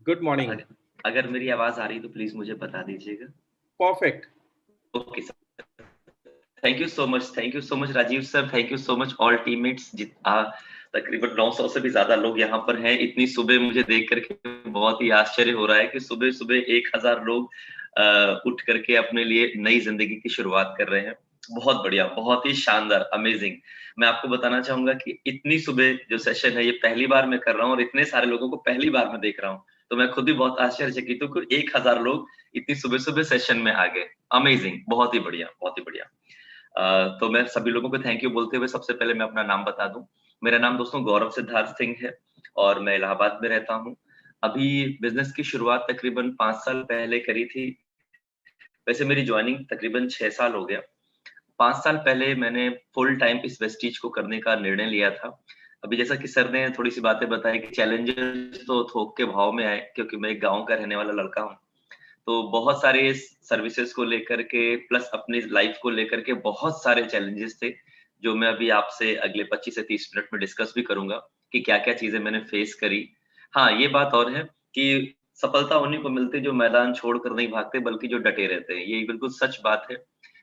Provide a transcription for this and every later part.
Good morning. अगर अगर मेरी आवाज़ आ रही है तो प्लीज़ मुझे बता दीजिएगा। Perfect. Okay sir, thank you so much Rajiv sir, thank you so much all teammates तकरीबन 900 से भी ज़्यादा लोग यहाँ पर हैं। इतनी सुबह मुझे देख कर के बहुत ही आश्चर्य हो रहा है कि सुबह-सुबह 1000 लोग उठ करके अपने लिए नई ज़िंदगी की शुरुआत कर रहे हैं। बहुत बढ़िया, बहुत ही शानदार, अमेज़िंग। मैं आपको बताना चाहूँगा कि इतनी सुबह जो सेशन है ये पहली बार मैं कर रहा हूँ और इतने सारे लोगों को पहली बार मैं देख रहा हूँ। तो मैं खुद भी बहुत आश्चर्यचकित हूँ कि 1000 लोग इतनी सुबह-सुबह सेशन में आ गए। अमेज़िंग, बहुत ही बढ़िया, बहुत ही बढ़िया। तो मैं सभी लोगों को थैंक यू बोलते हुए सबसे पहले मैं अपना नाम बता दूँ। मेरा नाम दोस्तों गौरव सिद्धार्थ सिंह है और मैं इलाहाबाद में रहता हूँ। अभी बिज़नेस की शुरुआत तकरीबन 5 साल पहले करी थी। वैसे मेरी जॉइनिंग तकरीबन 6 साल हो गया। 5 साल पहले मैंने फुल टाइम इस वेस्टीज को करने का निर्णय लिया था। अभी जैसा कि सर ने थोड़ी-सी बातें बताई कि चैलेंजेस तो थोक के भाव में आए क्योंकि मैं एक गाँव का रहने वाला लड़का हूँ। तो बहुत सारे सर्विसेज़ को लेकर के प्लस अपनी लाइफ़ को लेकर के बहुत सारे चैलेंजेस थे, जो मैं अभी आपसे अगले 25 से 30 मिनट में डिस्कस भी करूँगा कि क्या-क्या चीज़ें मैंने फेस करी। हाँ, ये बात और है कि सफलता उन्हीं को मिलती है जो मैदान छोड़कर नहीं भागते बल्कि जो डटे रहते हैं। ये बिल्कुल सच बात है।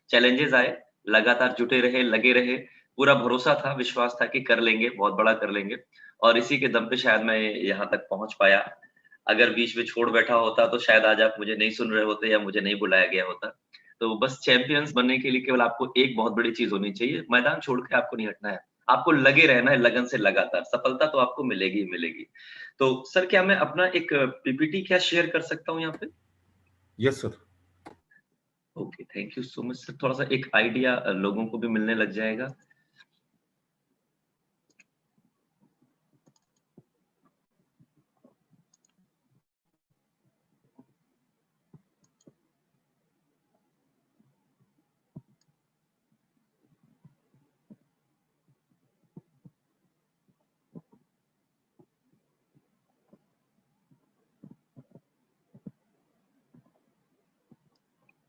चैलेंजेज़ आए, लगातार जुटे रहे, लगे रहे, पूरा भरोसा था, विश्वास था कि कर लेंगे, बहुत बड़ा कर लेंगे और इसी के दम पे शायद मैं यहाँ तक पहुँच पाया। अगर बीच में छोड़ बैठा होता तो शायद आज आप मुझे नहीं सुन रहे होते या मुझे नहीं बुलाया गया होता। तो बस चैंपियंस बनने के लिए केवल आपको एक बहुत बड़ी चीज़ होनी चाहिए, मैदान छोड़ के आपको नहीं हटना है। आपको लगे रहना है लगन से लगातार, सफलता तो आपको मिलेगी ही मिलेगी। तो सर क्या मैं अपना एक पीपीटी क्या शेयर कर सकता हूँ यहाँ पे? Yes sir. Okay, thank you so much sir. थोड़ा-सा एक आइडिया लोगों को भी मिलने लग जाएगा।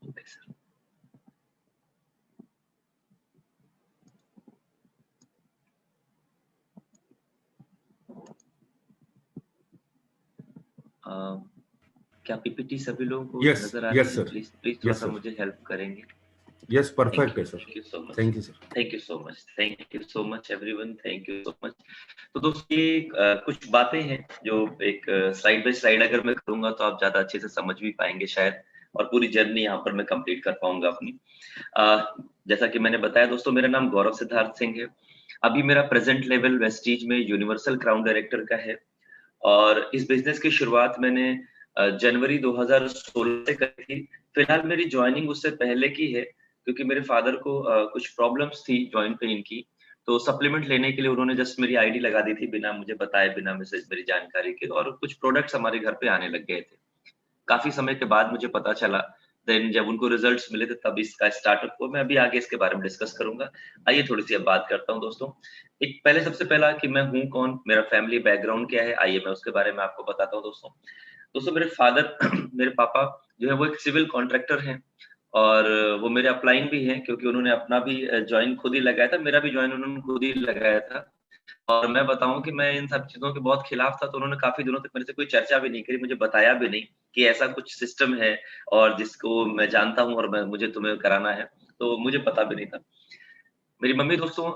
Okay sir. अ, क्या पीपीटी सभी लोगों को यस, नज़र आ रही यस है? सर। प्लीज़ प्लीज़ यस थोड़ा-सा सर। मुझे हेल्प करेंगे। यस, परफेक्ट है sir. Thank you so much. Thank you sir. Thank you so much. Thank you so much everyone. Thank you so much. तो दोस्तों ये कुछ बातें हैं जो एक स्लाइड बाय स्लाइड अगर मैं करूँगा तो आप ज़्यादा अच्छे से समझ भी पाएँगे शायद और पूरी जर्नी यहाँ पर मैं कंप्लीट कर पाऊँगा अपनी। जैसा कि मैंने बताया दोस्तों मेरा नाम गौरव सिद्धार्थ सिंह है। अभी मेरा प्रेज़ेंट लेवल वेस्टीज में यूनिवर्सल क्राउन डायरेक्टर का है और इस बिज़नेस की शुरुआत मैंने जनवरी 2016 से करी थी। फिलहाल मेरी जॉइनिंग उससे पहले की है क्योंकि मेरे फ़ादर को कुछ प्रॉब्लम्स थी जॉइंट पेन की, तो सप्लीमेंट लेने के लिए उन्होंने जस्ट मेरी आईडी लगा दी थी बिना मुझे बताए, बिना मैसेज मेरी जानकारी के और कुछ प्रोडक्ट्स हमारे घर पे आने लग गए थे। काफ़ी समय के बाद मुझे पता चला, देन जब उनको रिज़ल्ट्स मिले थे तब इसका स्टार्टअप हुआ। मैं अभी आगे इसके बारे में डिस्कस करूँगा। आइए थोड़ी-सी अब बात करता हूँ दोस्तों। एक पहले सबसे पहला कि मैं हूँ कौन? मेरा फैमिली बैकग्राउंड क्या है? आइए मैं उसके बारे में आपको बताता हूँ दोस्तों। दोस्तों मेरे फादर मेरे पापा जो है वो एक सिविल कॉन्ट्रैक्टर हैं और वो मेरे अपलाइन भी हैं क्योंकि उन्होंने अपना भी जॉइन खुद ही लगाया था, मेरा भी जॉइन उन्होंने खुद ही लगाया था। और मैं बताऊँ कि मैं इन सब चीज़ों के बहुत खिलाफ था, तो उन्होंने काफ़ी दिनों तक मेरे से कोई चर्चा भी नहीं करी, मुझे बताया भी नहीं कि ऐसा कुछ सिस्टम है और जिसको मैं जानता हूँ और मैं मुझे तुम्हें कराना है, तो मुझे पता भी नहीं था। मेरी मम्मी दोस्तों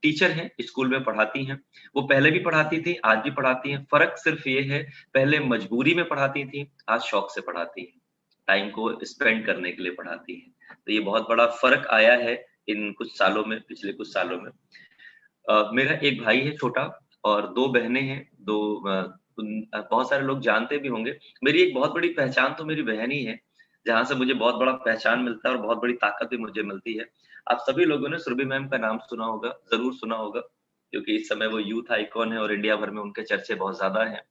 टीचर हैं, स्कूल में पढ़ाती हैं। वो पहले भी पढ़ाती थी, आज भी पढ़ाती हैं। फ़र्क सिर्फ़ ये है, पहले मजबूरी में पढ़ाती थीं, आज शौक से पढ़ाती हैं। टाइम को स्पेंड करने के लिए पढ़ाती हैं। तो ये बहुत बड़ा फ़र्क आया है इन कुछ सालों में, पिछले कुछ सालों में। मेरा एक भाई है छोटा और 2 बहनें हैं, 2 बहुत सारे लोग जानते भी होंगे। मेरी एक बहुत बड़ी पहचान तो मेरी बहन ही है, जहाँ से मुझे बहुत बड़ा पहचान मिलता है और बहुत बड़ी ताकत भी मुझे मिलती है। आप सभी लोगों ने सुरभि मैम का नाम सुना होगा, ज़रूर सुना होगा, क्योंकि इस समय वो यूथ आइकॉन है और इंडिया भर में उनके चर्चे बहुत ज़्यादा हैं।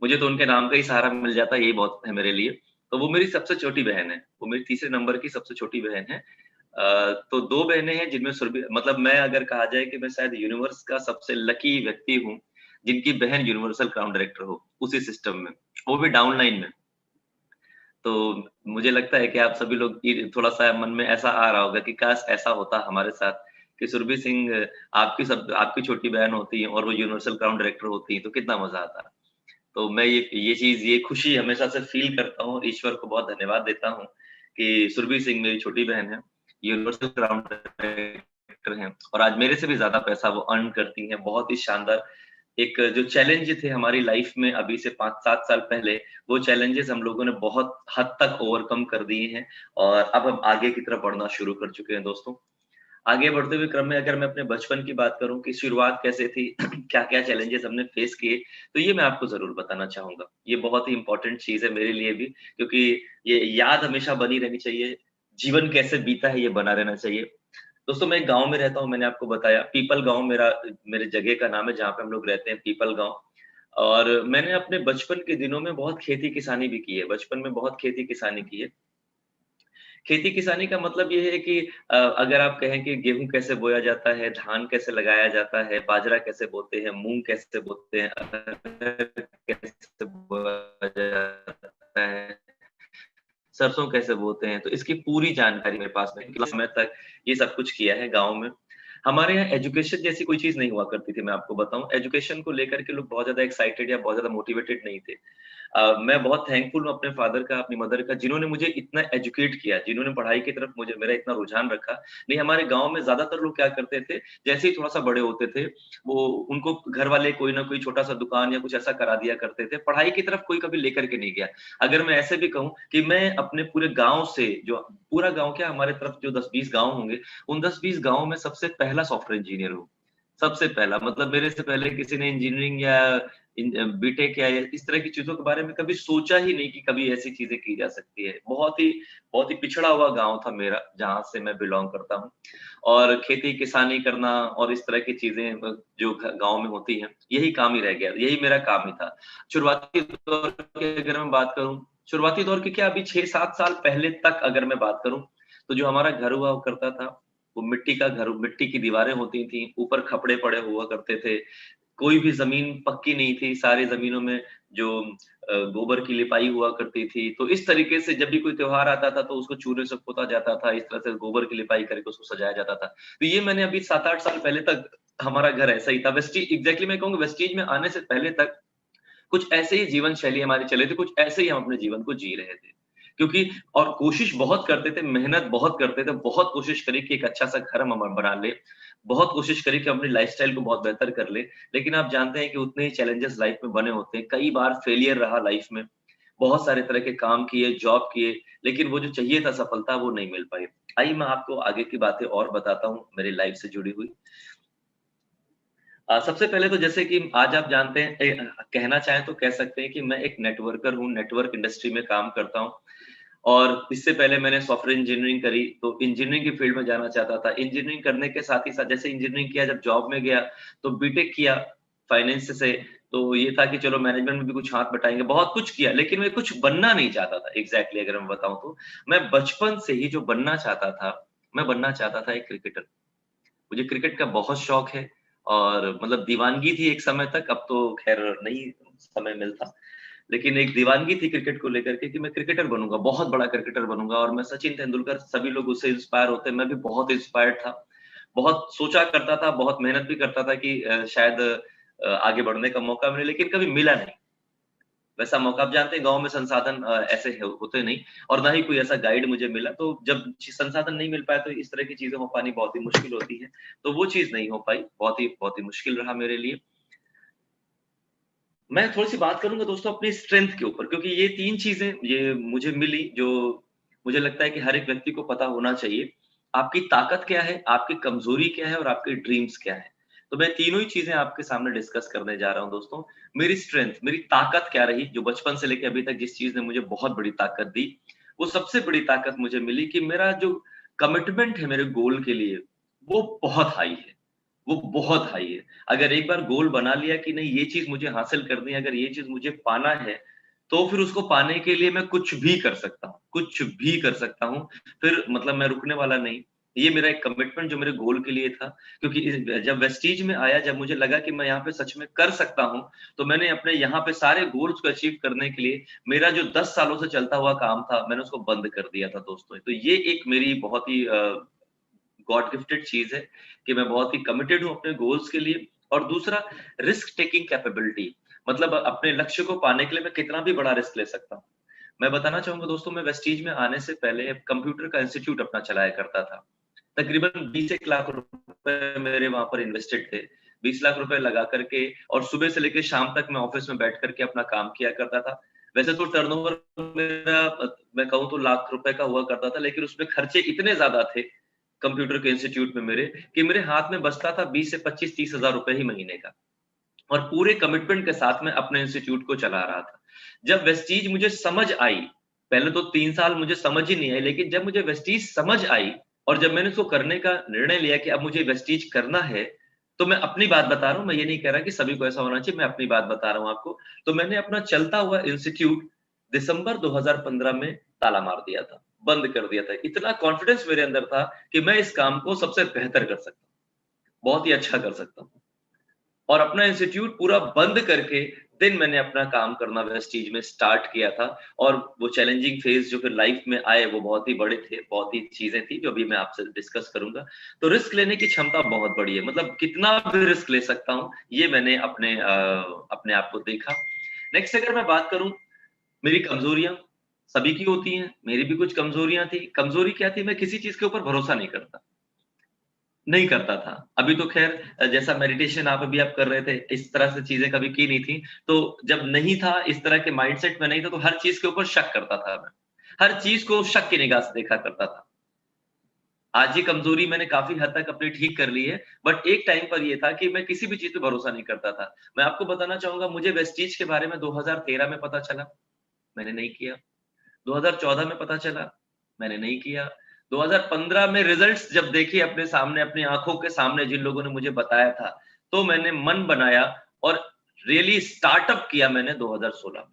मुझे तो उनके नाम का ही सहारा मिल जाता है, यही बहुत है मेरे लिए। तो वो मेरी सबसे छोटी बहन है, वो मेरी तीसरे नंबर की सबसे छोटी बहन है। तो 2 बहनें हैं जिनमें सुरभि मतलब मैं अगर कहा जाए कि मैं शायद यूनिवर्स का सबसे लकी व्यक्ति हूँ, जिनकी बहन यूनिवर्सल क्राउन डायरेक्टर हो, उसी सिस्टम में, वो भी डाउनलाइन में। तो मुझे लगता है कि आप सभी लोग ये थोड़ा-सा मन में ऐसा आ रहा होगा कि काश ऐसा होता हमारे साथ कि सुरभि सिंह आपकी छोटी बहन होती और वो यूनिवर्सल क्राउन डायरेक्टर होती, तो कितना मज़ा आता। तो मैं ये चीज़, ये खुशी हमेशा से फ़ील करता हूँ, ईश्वर को बहुत धन्यवाद देता हूँ कि सुरभि सिंह मेरी छोटी बहन है, यूनिवर्सल ग्राउंड डायरेक्टर हैं और आज मेरे से भी ज़्यादा पैसा वो अर्न करती हैं। बहुत ही शानदार एक जो चैलेंज थे हमारी लाइफ़ में अभी से 5-7 साल पहले, वो चैलेंजेज़ हम लोगों ने बहुत हद तक ओवरकम कर दिए हैं और अब हम आगे की तरफ बढ़ना शुरू कर चुके हैं दोस्तों। आगे बढ़ते हुए क्रम में अगर मैं अपने बचपन की बात करूँ कि शुरुआत कैसे थी, क्या-क्या चैलेंजेस हमने फेस किए, तो ये मैं आपको ज़रूर बताना चाहूँगा। ये बहुत ही इम्पोर्टेंट चीज़ है मेरे लिए भी, क्योंकि ये याद हमेशा बनी रहनी चाहिए, जीवन कैसे बीता है ये बना रहना चाहिए। दोस्तों मैं एक गाँव में रहता हूँ, मैंने आपको बताया पीपल गाँव मेरे जगह का नाम है जहाँ पे हम लोग रहते हैं, पीपल गाँव। और मैंने अपने बचपन के दिनों में बहुत खेती-किसानी भी की है, बचपन में बहुत खेती-किसानी की है। खेती-किसानी का मतलब ये है कि अगर आप कहें कि गेहूँ कैसे बोया जाता है, धान कैसे लगाया जाता है, बाजरा कैसे बोते हैं, मूँग कैसे बोते हैं, अरहर कैसे बोया जाता है, सरसों कैसे बोते हैं, तो इसकी पूरी जानकारी मेरे पास है। लंबे समय तक ये सब कुछ किया है गाँव में। हमारे यहाँ एजुकेशन जैसी कोई चीज़ नहीं हुआ करती थी, मैं आपको बताऊँ। एजुकेशन को लेकर के लोग बहुत ज़्यादा एक्साइटेड या बहुत ज़्यादा मोटिवेटेड नहीं थे। मैं बहुत थैंकफुल हूँ अपने फादर का, अपनी मदर का, जिन्होंने मुझे इतना एजुकेट किया, जिन्होंने पढ़ाई की तरफ मुझे मेरा इतना रुझान रखा। नहीं, हमारे गाँव में ज़्यादातर लोग क्या करते थे, जैसे ही थोड़ा-सा बड़े होते थे, वो उनको घर वाले कोई ना कोई छोटा-सा दुकान या कुछ ऐसा करा दिया करते थे। पढ़ाई की तरफ कोई कभी लेकर के नहीं गया। अगर मैं ऐसे भी कहूँ कि मैं अपने पूरे गाँव से जो पूरा गाँव क्या हमारे तरफ जो 10-20 गाँव होंगे, उन 10-20 गाँव में सबसे पहला सॉफ्टवेयर इंजीनियर हूँ। सबसे पहला मतलब मेरे से पहले किसी ने इंजीनियरिंग या बीटेक या इस तरह की चीज़ों के बारे में कभी सोचा ही नहीं कि कभी ऐसी चीज़ें की जा सकती है। बहुत ही पिछड़ा हुआ गाँव था मेरा, जहाँ से मैं बिलॉन्ग करता हूँ। और खेती-किसानी करना और इस तरह की चीज़ें जो घ गाँव में होती हैं, यही काम ही रह गया, यही मेरा काम ही था। शुरुआती दौर की अगर मैं बात करूँ, शुरुआती दौर की क्या अभी 6-7 साल पहले तक अगर मैं बात करूँ, तो जो हमारा घर हुआ करता था, वो मिट्टी का घर, मिट्टी की दीवारें होती थीं, ऊपर खपड़े पड़े हुआ करते थे। कोई भी ज़मीन पक्की नहीं थी, सारी ज़मीनों में जो गोबर की लिपाई हुआ करती थी। तो इस तरीके से जब भी कोई त्योहार आता था, तो उसको चूने से पोता जाता था, इस तरह से गोबर की लिपाई करके उसको सजाया जाता था। तो ये मैंने अभी 7-8 साल पहले तक हमारा घर ऐसा ही था। एग्ज़ैक्टली मैं कहूँगा वेस्टीज में आने से पहले तक कुछ ऐसे ही जीवन शैली हमारी चले थे, कुछ ऐसे ही हम अपने जीवन को जी रहे थे। क्योंकि और कोशिश बहुत करते थे, मेहनत बहुत करते थे, बहुत कोशिश करी कि एक अच्छा-सा घर हम बना लें। बहुत कोशिश करी कि अपनी लाइफ़स्टाइल को बहुत बेहतर कर लें। लेकिन आप जानते हैं कि उतने ही चैलेंजेज़ लाइफ़ में बने होते हैं। कई बार फेलियर रहा लाइफ़ में। बहुत सारे तरह के काम किए, जॉब किए, लेकिन वो जो चाहिए था सफलता वो नहीं मिल पाई। आइए मैं आपको आगे की बातें और बताता हूँ मेरी लाइफ़ से जुड़ी हुई। सबसे पहले तो जैसे कि आज आप जानते हैं कहना चाहें तो कह सकते हैं कि मैं एक नेटवर्कर हूँ, नेटवर्क इंडस्ट्री में काम करता हूँ और इससे पहले मैंने सॉफ्टवेयर इंजीनियरिंग करी, तो इंजीनियरिंग की फील्ड में जाना चाहता था। इंजीनियरिंग करने के साथ ही साथ जैसे इंजीनियरिंग किया, जब जॉब में गया, तो बीटेक किया फाइनेंस से, तो ये था कि चलो मैनेजमेंट में भी कुछ हाथ बटाएँगे, बहुत कुछ किया, लेकिन मैं कुछ बनना नहीं चाहता था एग्ज़ैक्टली अगर मैं बताऊँ तो। मैं बचपन से ही जो बनना चाहता था, मैं बनना चाहता था एक क्रिकेटर। मुझे क्रिकेट का बहुत शौक है और मतलब दीवानगी थी एक समय तक, अब तो ख़ैर नहीं समय मिलता। लेकिन एक दीवानगी थी क्रिकेट को लेकर के कि मैं क्रिकेटर बनूँगा, बहुत बड़ा क्रिकेटर बनूँगा और मैं सचिन तेंदुलकर सभी लोग उससे इंस्पायर होते हैं, मैं भी बहुत इंस्पायर्ड था। बहुत सोचा करता था, बहुत मेहनत भी करता था कि शायद आगे बढ़ने का मौका मिले, लेकिन कभी मिला नहीं। वैसा मौका आप जानते हैं गाँव में संसाधन ऐसे होते नहीं और ना ही कोई ऐसा गाइड मुझे मिला, तो जब संसाधन नहीं मिल पाया तो इस तरह की चीज़ें हो पानी बहुत ही मुश्किल होती है। तो वो चीज़ नहीं हो पाई, बहुत ही मुश्किल रहा मेरे लिए। मैं थोड़ी-सी बात करूँगा दोस्तों अपनी स्ट्रेंथ के ऊपर क्योंकि ये 3 चीज़ें ये मुझे मिली जो मुझे लगता है कि हर एक व्यक्ति को पता होना चाहिए। आपकी ताकत क्या है, आपकी कमज़ोरी क्या है और आपके ड्रीम्स क्या हैं। तो मैं तीनों ही चीज़ें आपके सामने डिस्कस करने जा रहा हूँ दोस्तों। मेरी स्ट्रेंथ, मेरी ताकत क्या रही जो बचपन से लेके अभी तक जिस चीज़ ने मुझे बहुत बड़ी ताकत दी, वो सबसे बड़ी ताकत मुझे मिली कि मेरा जो कमिटमेंट है मेरे गोल के लिए, वो बहुत हाई है। वो बहुत हाई है। अगर एक बार गोल बना लिया कि नहीं ये चीज़ मुझे हासिल करनी है, अगर ये चीज़ मुझे पाना है, तो फिर उसको पाने के लिए मैं कुछ भी कर सकता हूँ, कुछ भी कर सकता हूँ। फिर मतलब मैं रुकने वाला नहीं। ये मेरा एक कमिटमेंट जो मेरे गोल के लिए था क्योंकि जब वेस्टीज में आया, जब मुझे लगा कि मैं यहाँ पे सच में कर सकता हूँ, तो मैंने अपने यहाँ पे सारे गोल्स को अचीव करने के लिए मेरा जो 10 सालों से चलता हुआ काम था, मैंने उसको बंद कर दिया था दोस्तों। तो ये एक मेरी बहुत ही गॉड गिफ्टेड चीज़ है कि मैं बहुत ही कमिटेड हूँ अपने गोल्स के लिए और दूसरा रिस्क टेकिंग कैपेबिलिटी। मतलब अपने लक्ष्य को पाने के लिए मैं कितना भी बड़ा रिस्क ले सकता हूँ। मैं बताना चाहूँगा दोस्तों, मैं वेस्टीज में आने से पहले कंप्यूटर का इंस्टीट्यूट अपना चलाया करता था। तकरीबन 20 लाख रुपए मेरे वहाँ पर इन्वेस्टेड थे। 20 लाख रुपए लगा करके और सुबह से लेके शाम तक मैं ऑफिस में बैठ करके अपना काम किया करता था। वैसे तो टर्नओवर मेरा मैं कहूँ तो लाख रुपए का हुआ करता था, लेकिन उसमें खर्चे इतने ज़्यादा थे कंप्यूटर के इंस्टीट्यूट में मेरे, कि मेरे हाथ में बचता था 20 से 25-30 हज़ार रुपए ही महीने का। और पूरे कमिटमेंट के साथ में अपने इंस्टीट्यूट को चला रहा था। जब वेस्टीज मुझे समझ आई, पहले तो 3 साल मुझे समझ ही नहीं आई, लेकिन जब मुझे वेस्टीज समझ आई और जब मैंने उसको करने का निर्णय लिया कि अब मुझे वेस्टीज करना है, तो मैं अपनी बात बता रहा हूँ, मैं ये नहीं कह रहा कि सभी को ऐसा होना चाहिए, मैं अपनी बात बता रहा हूँ आपको। तो मैंने अपना चलता हुआ इंस्टीट्यूट दिसंबर 2015 में ताला मार दिया था, बंद कर दिया था। इतना कॉन्फिडेंस मेरे अंदर था कि मैं इस काम को सबसे बेहतर कर सकता हूँ, बहुत ही अच्छा कर सकता हूँ। और अपना इंस्टीट्यूट पूरा बंद करके देन मैंने अपना काम करना वेस्टीज में स्टार्ट किया था। और वो चैलेंजिंग फेज जो फिर लाइफ में आए वो बहुत ही बड़े थे, बहुत ही चीजें थी जो अभी मैं आपसे डिस्कस करूंगा। तो रिस्क लेने की क्षमता बहुत बड़ी है, मतलब कितना भी रिस्क ले सकता हूँ, ये मैंने अपने आप को देखा। नेक्स्ट अगर मैं बात करूं, मेरी कमजोरियां सभी की होती हैं, मेरी भी कुछ कमजोरियां थी। कमजोरी क्या थी, मैं किसी चीज के ऊपर भरोसा नहीं करता था। अभी तो ख़ैर जैसा मेडिटेशन आप कर रहे थे, इस तरह से चीज़ें कभी की नहीं थी। तो जब नहीं था, इस तरह के माइंडसेट में नहीं था, तो हर चीज़ के ऊपर शक करता था मैं। हर चीज़ को शक की निगाह से देखा करता था। आज ये कमज़ोरी मैंने काफ़ी हद तक अपनी ठीक कर ली है, बट एक टाइम पर ये था कि मैं किसी भी चीज़ पे भरोसा नहीं करता था। मैं आपको बताना चाहूँगा, मुझे वेस्टीज के बारे में 2013 में पता चला, मैंने नहीं किया। 2014 में पता चला, मैंने नहीं किया। 2015 में रिजल्ट्स जब देखे अपने सामने, अपनी आँखों के सामने जिन लोगों ने मुझे बताया था, तो मैंने मन बनाया और रियली स्टार्टअप किया मैंने 2016 में।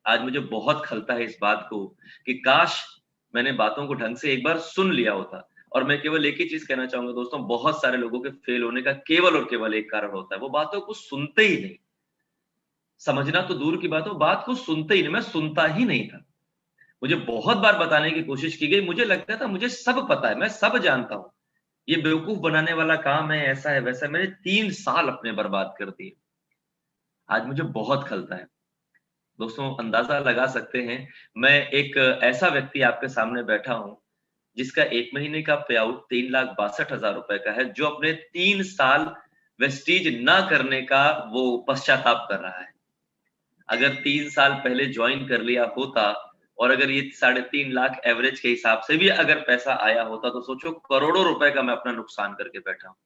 आज मुझे बहुत खलता है इस बात को कि काश मैंने बातों को ढंग से एक बार सुन लिया होता। और मैं केवल एक ही चीज़ कहना चाहूँगा दोस्तों, बहुत सारे लोगों के फेल होने का केवल और केवल एक कारण होता है, वो बातों को सुनते ही नहीं। समझना तो दूर की बात हो, बात को सुनते ही नहीं, मैं सुनता ही नहीं था। मुझे बहुत बार बताने की कोशिश की गई, मुझे लगता था मुझे सब पता है, मैं सब जानता हूँ। ये बेवकूफ़ बनाने वाला काम है, ऐसा है, वैसा है। मैंने 3 साल अपने बर्बाद कर दिए। आज मुझे बहुत खलता है। दोस्तों अंदाज़ा लगा सकते हैं, मैं एक ऐसा व्यक्ति आपके सामने बैठा हूँ, जिसका 1 महीने का पे आउट 3,62,000 रुपए का है, जो अपने 3 साल वेस्टीज ना करने का वो पश्चाताप कर रहा है। अगर 3 साल पहले जॉइन कर लिया होता और अगर ये 3.5 लाख एवरेज के हिसाब से भी अगर पैसा आया होता, तो सोचो करोड़ों रुपए का मैं अपना नुकसान करके बैठा हूँ।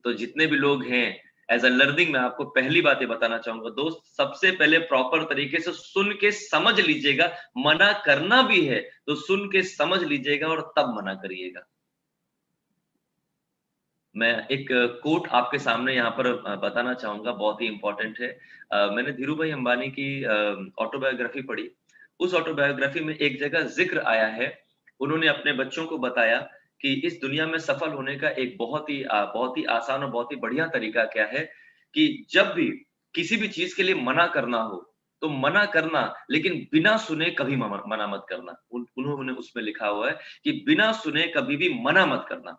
तो जितने भी लोग हैं, एज़ अ लर्निंग मैं आपको पहली बात ये बताना चाहूँगा दोस्त, सबसे पहले प्रॉपर तरीके से सुन के समझ लीजिएगा। मना करना भी है, तो सुन के समझ लीजिएगा और तब मना करिएगा। मैं एक कोट आपके सामने यहाँ पर बताना चाहूँगा, बहुत ही इम्पोर्टेंट है। मैंने धीरूभाई अंबानी की ऑटोबायोग्राफी पढ़ी। उस ऑटोबायोग्राफी में एक जगह ज़िक्र आया है, उन्होंने अपने बच्चों को बताया कि इस दुनिया में सफल होने का एक बहुत ही आसान और बहुत ही बढ़िया तरीका क्या है, कि जब भी किसी भी चीज़ के लिए मना करना हो, तो मना करना, लेकिन बिना सुने कभी मना मत करना। उन्होंने उसमें लिखा हुआ है कि बिना सुने कभी भी मना मत करना।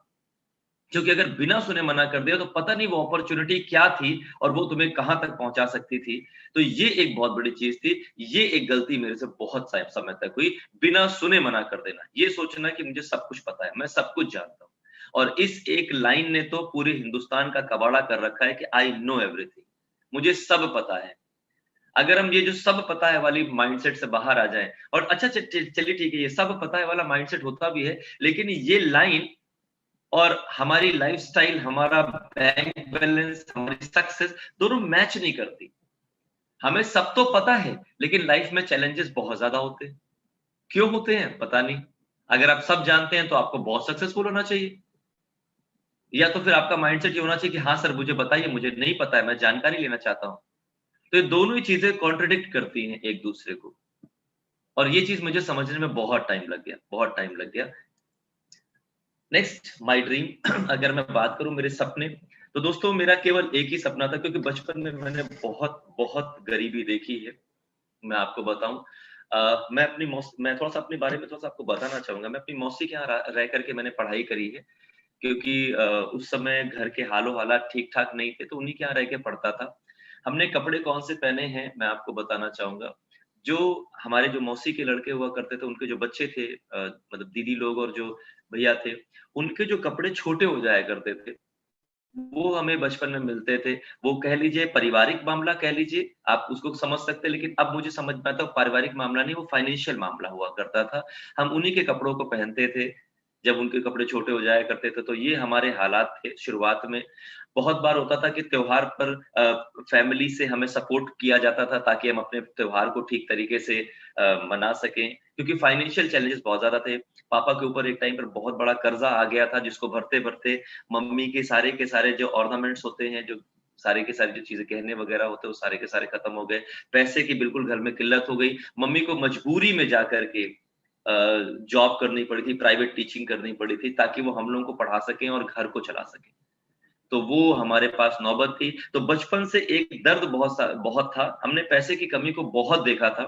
क्योंकि अगर बिना सुने मना कर दिया तो पता नहीं वो अपॉर्च्युनिटी क्या थी और वो तुम्हें कहाँ तक पहुँचा सकती थी। तो ये एक बहुत बड़ी चीज़ थी। ये एक गलती मेरे से बहुत सा समय तक हुई, बिना सुने मना कर देना। ये सोचना कि मुझे सब कुछ पता है, मैं सब कुछ जानता हूँ। और इस एक लाइन ने तो पूरे हिंदुस्तान का कबाड़ा कर रखा है कि आई नो एवरीथिंग, मुझे सब पता है। अगर हम ये जो सब पता है वाली माइंडसेट से बाहर आ जाएँ और अच्छा चलिए ठीक है, ये सब पता है वाला माइंडसेट होता भी है, लेकिन ये लाइन और हमारी लाइफ़स्टाइल, हमारा बैंक बैलेंस, हमारी सक्सेस दोनों मैच नहीं करती। हमें सब तो पता है, लेकिन लाइफ़ में चैलेंजेस बहुत ज़्यादा होते हैं। क्यों होते हैं? पता नहीं। अगर आप सब जानते हैं तो आपको बहुत सक्सेसफुल होना चाहिए। या तो फिर आपका माइंडसेट ये होना चाहिए कि हाँ सर मुझे बताइए, मुझे नहीं पता है, मैं जानकारी लेना चाहता हूँ। तो ये दोनों ही चीज़ें कॉन्ट्रडिक्ट करती हैं एक-दूसरे को। और ये चीज़ मुझे समझने में बहुत टाइम लग गया, बहुत टाइम लग गया। नेक्स्ट माय ड्रीम अगर मैं बात करूँ मेरे सपने, तो दोस्तों मेरा केवल एक ही सपना था, क्योंकि बचपन में मैंने बहुत गरीबी देखी है, मैं आपको बताऊँ। मैं थोड़ा-सा अपने बारे में थोड़ा-सा आपको बताना चाहूँगा। मैं अपनी मौसी के यहाँ रह कर के मैंने पढ़ाई करी है, क्योंकि उस समय घर के हालात ठीक-ठाक नहीं थे, तो उन्हीं के यहाँ रह के पढ़ता था। हमने कपड़े कौन से पहने हैं मैं आपको बताना चाहूँगा। जो हमारे जो मौसी के लड़के हुआ करते थे, उनके जो बच्चे थे मतलब दीदी लोग और जो भैया थे, उनके जो कपड़े छोटे हो जाया करते थे, वो हमें बचपन में मिलते थे। वो कह लीजिए पारिवारिक मामला कह लीजिए, आप उसको समझ सकते हैं, लेकिन अब मुझे समझ में आता है पारिवारिक मामला नहीं, वो फाइनेंशियल मामला हुआ करता था। हम उन्हीं के कपड़ों को पहनते थे, जब उनके कपड़े छोटे हो जाया करते थे, तो ये हमारे हालात थे शुरुआत में। बहुत बार होता था कि त्योहार पर फैमिली से हमें सपोर्ट किया जाता था ताकि हम अपने त्योहार को ठीक तरीके से मना सकें, क्योंकि फाइनेंशियल चैलेंजेस बहुत ज़्यादा थे। पापा के ऊपर एक टाइम पर बहुत बड़ा कर्जा आ गया था, जिसको भरते-भरते मम्मी के सारे जो ऑर्नामेंट्स होते हैं, जो सारे के सारे जो चीज़ें गहने वगैरह होते हैं, वो सारे के सारे खत्म हो गए। पैसे की बिल्कुल घर में किल्लत हो गई। मम्मी को मजबूरी में जाकर के जॉब करनी पड़ी थी, प्राइवेट टीचिंग करनी पड़ी थी, ताकि वो हम लोगों को पढ़ा सकें और घर को चला सकें। तो वो हमारे पास नौबत थी। तो बचपन से एक दर्द बहुत था। हमने पैसे की कमी को बहुत देखा था।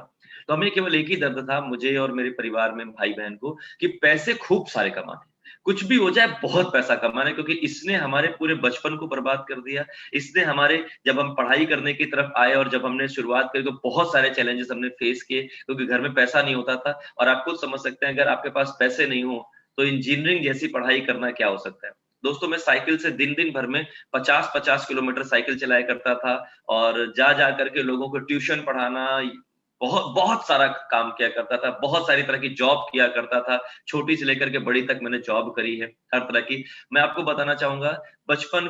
तो हमें केवल एक ही दर्द था, मुझे और मेरे परिवार में भाई-बहन को, कि पैसे खूब सारे कमाने। कुछ भी हो जाए बहुत पैसा कमाना है, क्योंकि इसने हमारे पूरे बचपन को बर्बाद कर दिया। इसने हमारे जब हम पढ़ाई करने की तरफ आए और जब हमने शुरुआत करी, तो बहुत सारे चैलेंजेस हमने फेस किए, क्योंकि घर में पैसा नहीं होता था। और आप खुद समझ सकते हैं, अगर आपके पास पैसे नहीं हो, तो इंजीनियरिंग जैसी पढ़ाई करना क्या हो सकता है। दोस्तों, मैं साइकिल से दिन-दिन भर में 50-50 किलोमीटर साइकिल चलाया करता था, और जा-जा करके लोगों को ट्यूशन पढ़ाना, बहुत बहुत सारा काम किया करता था, बहुत सारी तरह की जॉब किया करता था। छोटी से लेकर के बड़ी तक मैंने जॉब करी है, हर तरह की। मैं आपको बताना चाहूँगा, बचपन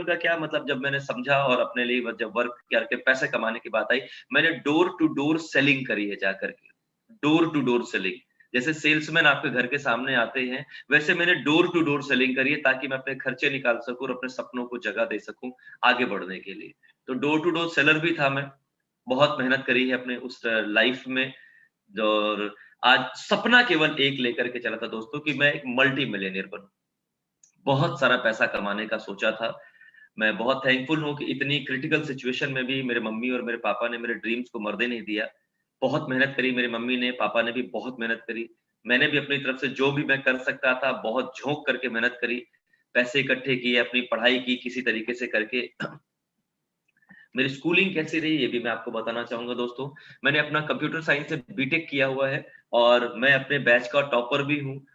का क्या मतलब, जब मैंने समझा और अपने लिए जब वर्क करके पैसे कमाने की बात आई, मैंने डोर टू डोर सेलिंग करी है जाकर के। Door to door selling. जैसे सेल्समैन आपके घर के सामने आते हैं, वैसे मैंने डोर टू डोर सेलिंग करी है, ताकि मैं अपने खर्चे निकाल सकूँ और अपने सपनों को जगह दे सकूँ आगे बढ़ने के लिए। तो डोर टू डोर सेलर भी था मैं, बहुत मेहनत करी है अपने उस लाइफ में। और आज सपना केवल एक लेकर के चला था दोस्तों, कि मैं एक मल्टी मिलियनेयर बनूँ। बहुत सारा पैसा कमाने का सोचा था। मैं बहुत थैंकफुल हूँ कि इतनी क्रिटिकल सिचुएशन में भी मेरे मम्मी और मेरे पापा ने मेरे ड्रीम्स को मरने नहीं दिया। बहुत मेहनत करी मेरी मम्मी ने, पापा ने भी बहुत मेहनत करी। मैंने भी अपनी तरफ से जो भी मैं कर सकता था, बहुत झोंक करके मेहनत करी। पैसे इकट्ठे किए, अपनी पढ़ाई की किसी तरीके से करके। मेरी स्कूलिंग कैसी रही, ये भी मैं आपको बताना चाहूँगा दोस्तों। मैंने अपना कंप्यूटर साइंस से बीटेक किया हुआ है, और मैं अपने बैच का टॉपर भी हूँ।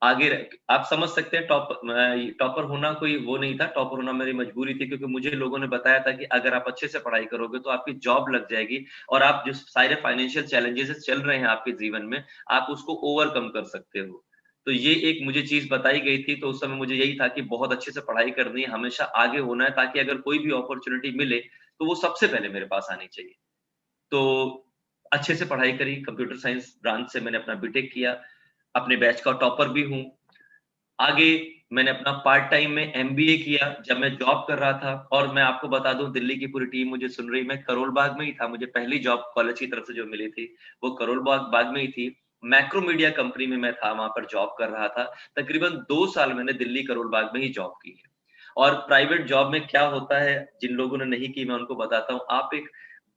आगे रह आप समझ सकते हैं, टॉपर होना कोई वो नहीं था, टॉपर होना मेरी मजबूरी थी, क्योंकि मुझे लोगों ने बताया था कि अगर आप अच्छे से पढ़ाई करोगे तो आपकी जॉब लग जाएगी, और आप जो सारे फाइनेंशियल चैलेंजेस चल रहे हैं आपके जीवन में, आप उसको ओवरकम कर सकते हो। तो ये एक मुझे चीज़ बताई गई थी, तो उस समय मुझे यही था कि बहुत अच्छे से पढ़ाई करनी है, हमेशा आगे होना है, ताकि अगर कोई भी अपॉर्च्युनिटी मिले, तो वो सबसे पहले मेरे पास आनी चाहिए। तो अच्छे से पढ़ाई करी, कंप्यूटर साइंस ब्रांच से मैंने अपना बीटेक किया, अपने बैच का टॉपर भी हूँ। आगे मैंने अपना पार्ट टाइम में एमबीए किया, जब मैं जॉब कर रहा था। और मैं आपको बता दूँ, दिल्ली की पूरी टीम मुझे सुन रही, मैं करोल बाग में ही था, मुझे पहली जॉब कॉलेज की तरफ से जो मिली थी, वो करोल बाग में ही थी। मैक्रोमीडिया कंपनी में मैं था, वहाँ पर जॉब कर रहा था। तकरीबन 2 साल मैंने दिल्ली करोल बाग में ही जॉब की है। और प्राइवेट जॉब में क्या होता है, जिन लोगों ने नहीं की मैं उनको बताता हूँ, आप एक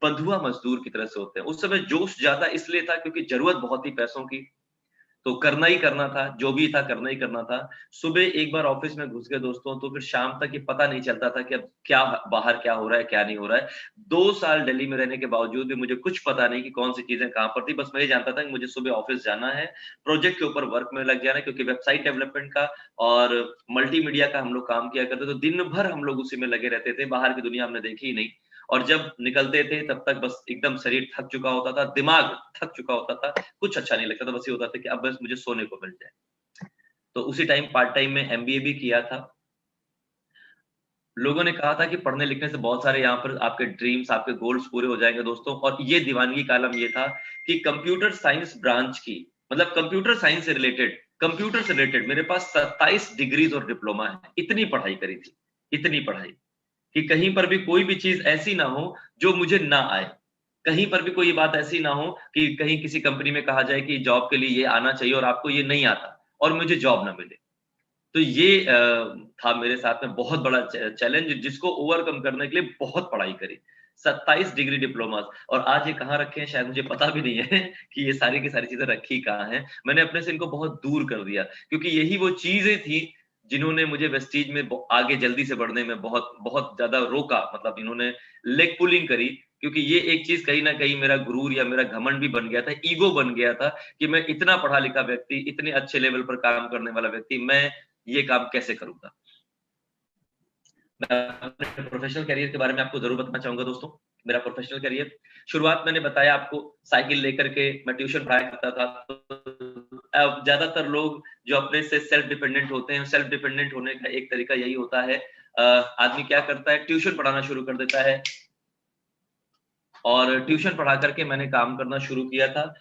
बंधुआ मज़दूर की तरह से होते हैं। उस समय जोश ज़्यादा इसलिए था, क्योंकि ज़रूरत बहुत थी पैसों की, तो करना ही करना था, जो भी था करना ही करना था। सुबह एक बार ऑफ़िस में घुस गए दोस्तों, तो फिर शाम तक ये पता नहीं चलता था कि अब क्या बाहर क्या हो रहा है, क्या नहीं हो रहा है। 2 साल दिल्ली में रहने के बावजूद भी मुझे कुछ पता नहीं कि कौन-सी चीज़ें कहाँ पर थी। बस मैं ये जानता था कि मुझे सुबह ऑफ़िस जाना है, प्रोजेक्ट के ऊपर वर्क में लग जाना है, क्योंकि वेबसाइट डेवलपमेंट का और मल्टीमीडिया का हम लोग काम किया करते, तो दिन भर हम लोग उसी में लगे रहते थे, बाहर की दुनिया हमने देखी ही नहीं। और जब निकलते थे तब तक बस एकदम शरीर थक चुका होता था, दिमाग थक चुका होता था, कुछ अच्छा नहीं लगता था, बस ये होता था कि अब बस मुझे सोने को मिल जाए। तो उसी टाइम पार्ट टाइम में एमबीए भी किया था। लोगों ने कहा था कि पढ़ने लिखने से बहुत सारे यहाँ पर आपके ड्रीम्स, आपके गोल्स पूरे हो जाएँगे दोस्तों, और ये दीवानगी का आलम ये था कि कंप्यूटर साइंस ब्रांच की, मतलब कंप्यूटर से रिलेटेड मेरे पास 27 डिग्रीज़ और डिप्लोमा है। इतनी पढ़ाई करी थी, इतनी पढ़ाई। कि कहीं पर भी कोई भी चीज़ ऐसी ना हो जो मुझे ना आए। कहीं पर भी कोई बात ऐसी ना हो कि कहीं किसी कंपनी में कहा जाए कि जॉब के लिए ये आना चाहिए और आपको ये नहीं आता और मुझे जॉब ना मिले। तो ये था मेरे साथ में बहुत बड़ा चैलेंज, जिसको ओवरकम करने के लिए बहुत पढ़ाई करी। 27 डिग्री डिप्लोमास, और आज ये कहाँ रखे हैं शायद मुझे पता भी नहीं है कि ये सारी की सारी चीज़ें रखी कहाँ हैं। मैंने अपने से इनको बहुत दूर कर दिया, क्योंकि यही वो चीज़ें थी जिन्होंने मुझे वेस्टीज में आगे जल्दी से बढ़ने में बहुत बहुत ज्यादा रोका, मतलब इन्होंने लेग पुलिंग करी, क्योंकि ये एक चीज कहीं ना कहीं मेरा गुरूर या मेरा घमंड भी बन गया था, ईगो बन गया था कि मैं इतना पढ़ा लिखा व्यक्ति, इतने अच्छे लेवल पर काम करने वाला व्यक्ति, मैं ये काम कैसे करूंगा। मैं अपने प्रोफेशनल करियर के बारे में आपको जरूर बताना चाहूंगा दोस्तों। मेरा प्रोफेशनल करियर, शुरुआत मैंने बताया आपको, साइकिल लेकर के मैं ट्यूशन पढ़ाया करता था। अब ज्यादातर लोग जो अपने से सेल्फ डिपेंडेंट होते हैं, सेल्फ डिपेंडेंट होने का एक तरीका यही होता है, आदमी क्या करता है, ट्यूशन पढ़ाना शुरू कर देता है। और ट्यूशन पढ़ा करके मैंने काम करना शुरू किया था।